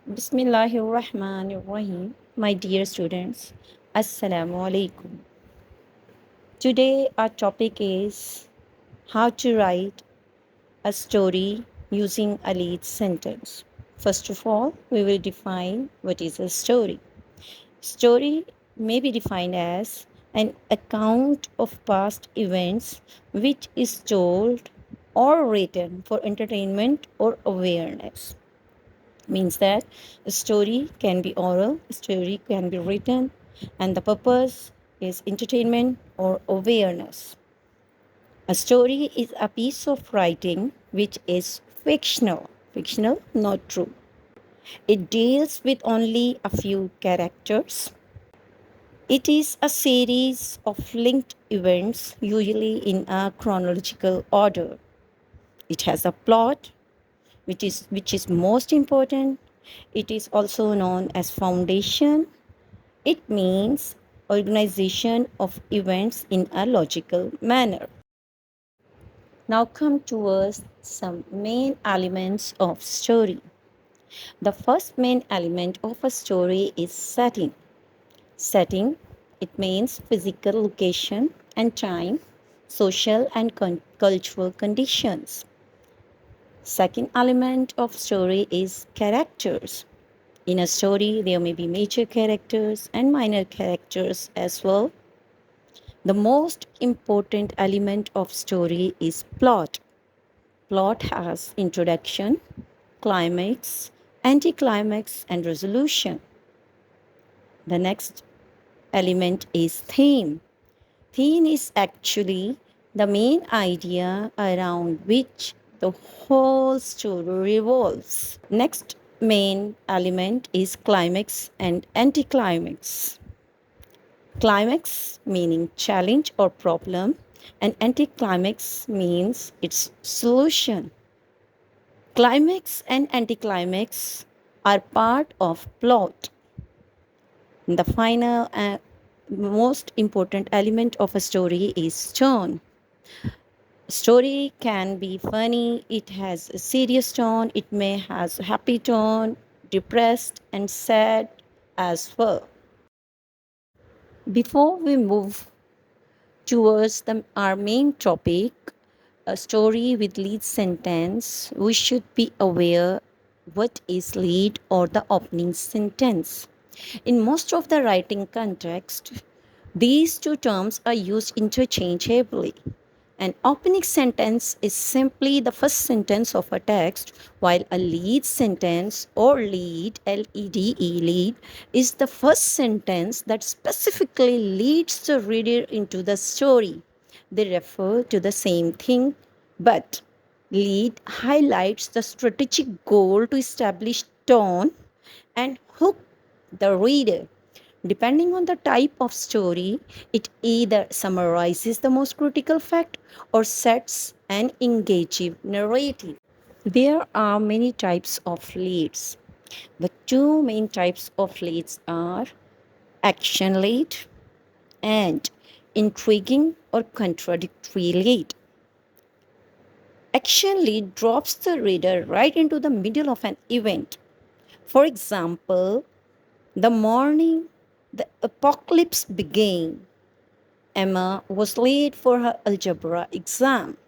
Bismillahirrahmanirrahim. My dear students, Assalamu alaikum. Today our topic is how to write a story using a lead sentence. First of all, we will define what is a story. Story may be defined as an account of past events which is told or written for entertainment or awareness. Means that a story can be oral, a story can be written, and the purpose is entertainment or awareness. A story is a piece of writing which is fictional, not true. It deals with only a few characters. It is a series of linked events, usually in a chronological order. It has a plot, which is most important. It is also known as foundation. It means organization of events in a logical manner. Now come towards some main elements of story. The first main element of a story is setting. Setting, it means physical location and time, social and cultural conditions. Second element of story is characters. In a story, there may be major characters and minor characters as well. The most important element of story is plot. Plot has introduction, climax, anticlimax, and resolution. The next element is theme. Theme is actually the main idea around which the whole story revolves. Next main element is climax and anticlimax. Climax meaning challenge or problem, and anticlimax means its solution. Climax and anticlimax are part of plot. The final and most important element of a story is tone. Story can be funny, it has a serious tone, it may has a happy tone, depressed and sad as well. Before we move towards our main topic, a story with lead sentence, we should be aware what is lead or the opening sentence. In most of the writing context, these two terms are used interchangeably. An opening sentence is simply the first sentence of a text, while a lead sentence or lead, L-E-D-E, lead, is the first sentence that specifically leads the reader into the story. They refer to the same thing, but lead highlights the strategic goal to establish tone and hook the reader. Depending on the type of story, it either summarizes the most critical fact or sets an engaging narrative. There are many types of leads. The two main types of leads are action lead and intriguing or contradictory lead. Action lead drops the reader right into the middle of an event. For example, the morning the apocalypse began, Emma was late for her algebra exam.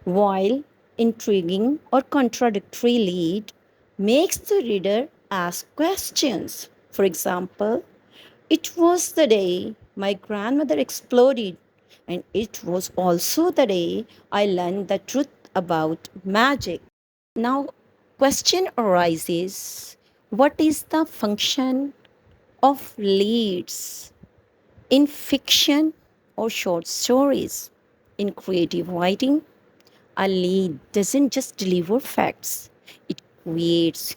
While intriguing or contradictory lead makes the reader ask questions. For example, it was the day my grandmother exploded, and it was also the day I learned the truth about magic. Now, question arises, what is the function of leads in fiction or short stories? In creative writing, a lead doesn't just deliver facts, it creates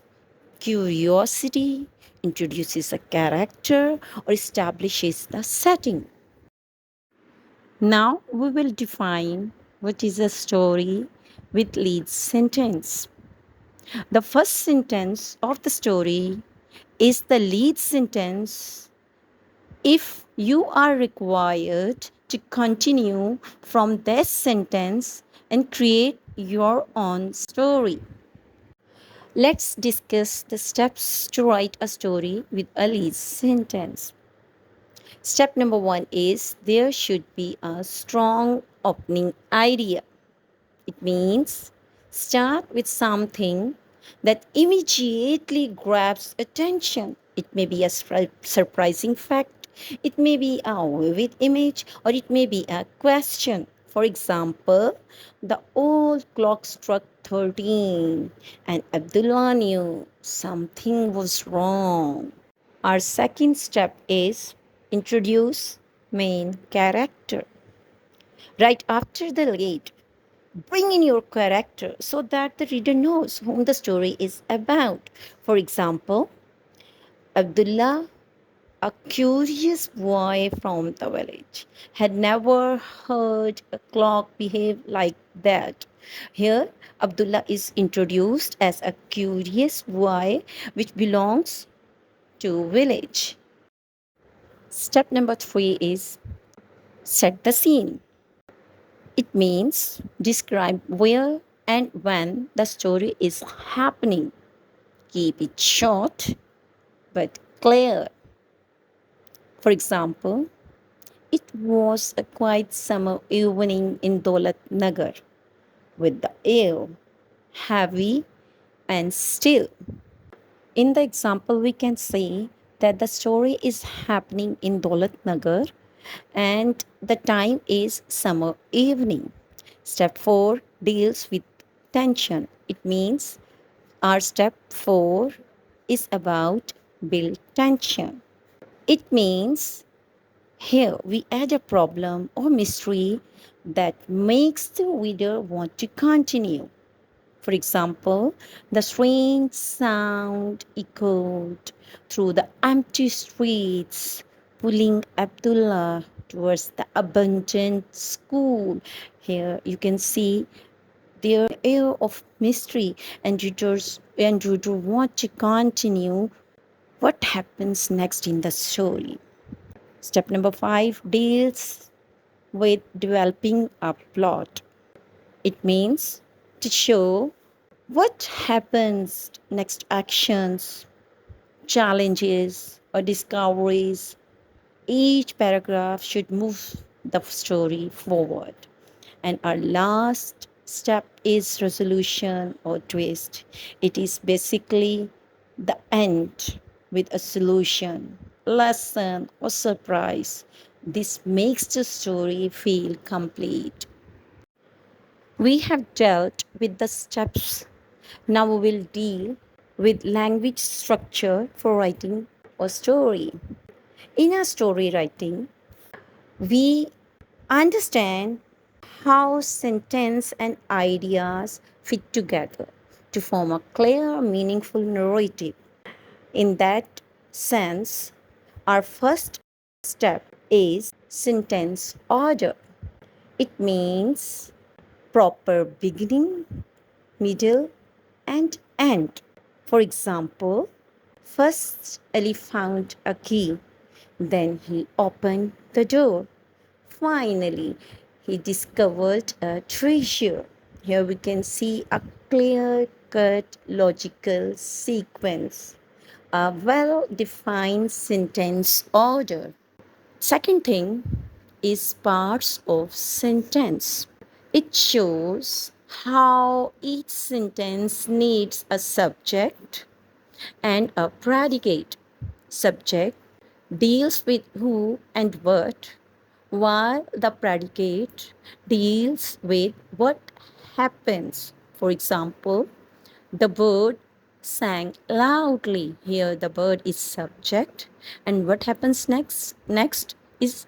curiosity, introduces a character, or establishes the setting. Now we will define what is a story with lead sentence. The first sentence of the story is the lead sentence if you are required to continue from this sentence and create your own story. Let's discuss the steps to write a story with Ali's sentence. Step number one is there should be a strong opening idea. It means start with something that immediately grabs attention. It may be a surprising fact, it may be a vivid image, or it may be a question. For example, the old clock struck 13 and Abdullah knew something was wrong. Our second step is introduce main character. Right after the lead, bring in your character so that the reader knows whom the story is about. For example, Abdullah, a curious boy from the village, had never heard a clock behave like that. Here, Abdullah is introduced as a curious boy which belongs to village. Step number three is set the scene. It means describe where and when the story is happening. Keep it short but clear. For example, it was a quiet summer evening in Daulat Nagar with the air heavy and still. In the example, we can say that the story is happening in Daulat Nagar and the time is summer evening. Step 4 deals with tension. It means our step 4 is about build tension. It means here we add a problem or mystery that makes the reader want to continue. For example, the strange sound echoed through the empty streets, pulling Abdullah towards the abandoned school. Here you can see their air of mystery, and reader want to continue what happens next in the story. Step number 5 deals with developing a plot. It means to show what happens next, actions, challenges, or discoveries. Each paragraph should move the story forward. And our last step is resolution or twist. It is basically the end with a solution, lesson, or surprise. This makes the story feel complete. We have dealt with the steps. Now we will deal with language structure for writing a story. In our story writing, we understand how sentence and ideas fit together to form a clear, meaningful narrative. In that sense, our first step is sentence order. It means proper beginning, middle, and end. For example, first Ali found a key, then he opened the door. Finally, he discovered a treasure. Here we can see a clear cut logical sequence, a well defined sentence order. Second thing is parts of sentence. It shows how each sentence needs a subject and a predicate. Subject deals with who and what, while the predicate deals with what happens. For example, the bird sang loudly. Here, the bird is subject, and what happens next? Next is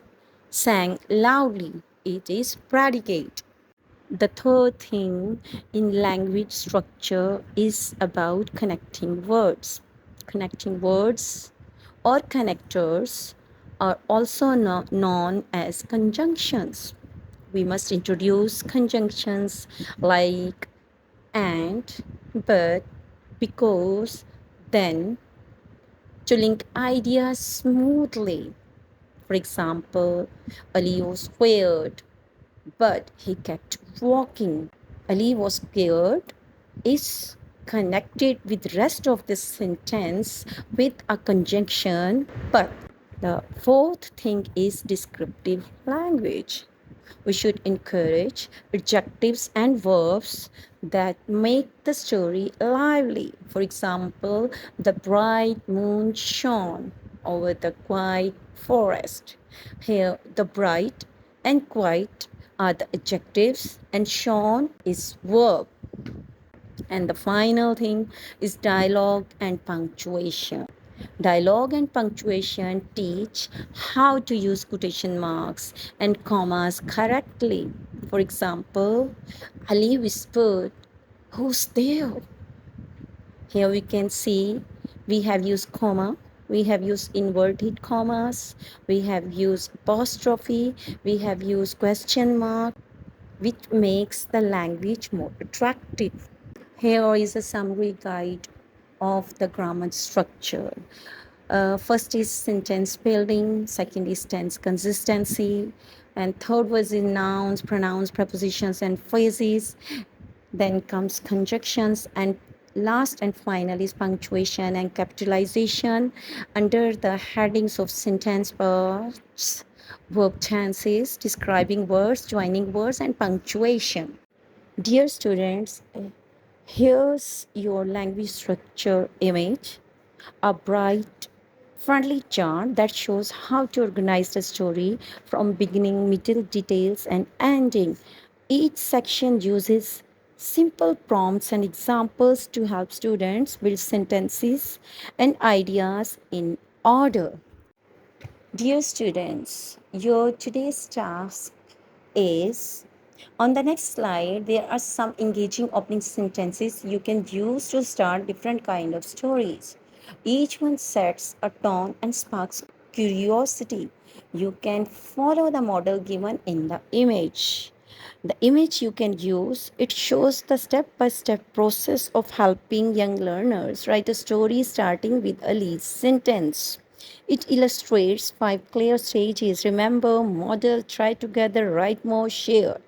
sang loudly. It is predicate. The third thing in language structure is about connecting words. Connecting words or connectors are also known as conjunctions. We must introduce conjunctions like and, but, because, then to link ideas smoothly. For example, Ali was scared, but he kept walking. Ali was scared is connected with rest of the sentence with a conjunction. But the fourth thing is descriptive language. We should encourage adjectives and verbs that make the story lively. For example, the bright moon shone over the quiet forest. Here, the bright and quiet are the adjectives, and shone is verb. And the final thing is dialogue and punctuation. Dialogue and punctuation teach how to use quotation marks and commas correctly. For example, Ali whispered, "Who's there?" Here we can see we have used comma, we have used inverted commas, we have used apostrophe, we have used question mark, which makes the language more attractive. Here is a summary guide of the grammar structure. First is sentence building, second is tense consistency, and third was in nouns, pronouns, prepositions, and phrases. Then comes conjunctions, and last and final is punctuation and capitalization under the headings of sentence parts, verb tenses, describing words, joining words, and punctuation. Dear students, here's your language structure image, a bright, friendly chart that shows how to organize the story from beginning, middle, details, and ending. Each section uses simple prompts and examples to help students build sentences and ideas in order. Dear students, your today's task is on the next slide. There are some engaging opening sentences you can use to start different kind of stories. Each one sets a tone and sparks curiosity. You can follow the model given in the image. The image you can use, it shows the step-by-step process of helping young learners write a story starting with a lead sentence. It illustrates 5 clear stages: remember, model, try together, write more, share,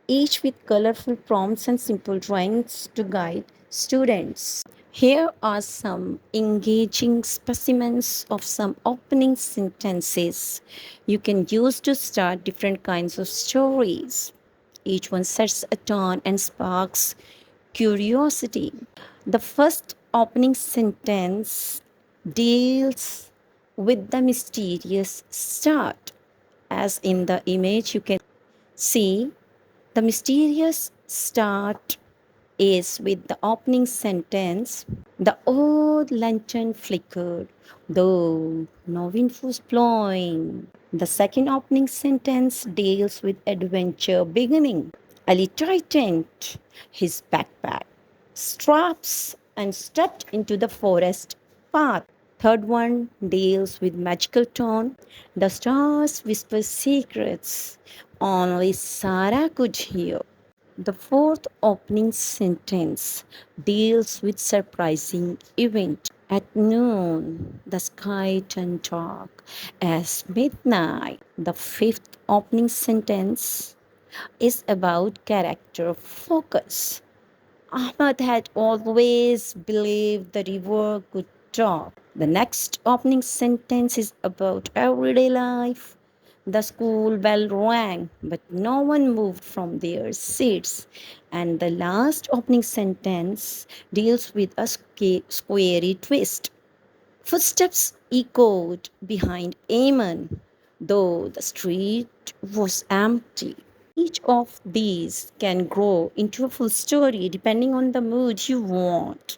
each with colorful prompts and simple drawings to guide students. Here are some engaging specimens of some opening sentences you can use to start different kinds of stories. Each one sets a tone and sparks curiosity. The first opening sentence deals with the mysterious start. As in the image, you can see the mysterious start is with the opening sentence. The old lantern flickered, though no wind was blowing. The second opening sentence deals with adventure beginning. Ali tightened his backpack, straps, and stepped into the forest path. Third one deals with magical tone. The stars whisper secrets only Sarah could hear. The fourth opening sentence deals with surprising event. At noon, the sky turned dark as midnight. The fifth opening sentence is about character focus. Ahmad had always believed the river could talk. The next opening sentence is about everyday life. The school bell rang, but no one moved from their seats. And the last opening sentence deals with a squarey twist. Footsteps echoed behind Eamon, though the street was empty. Each of these can grow into a full story depending on the mood you want: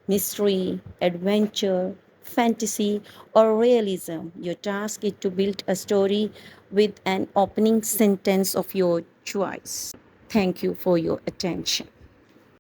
mystery, adventure, fantasy, or realism. Your task is to build a story with an opening sentence of your choice. Thank you for your attention.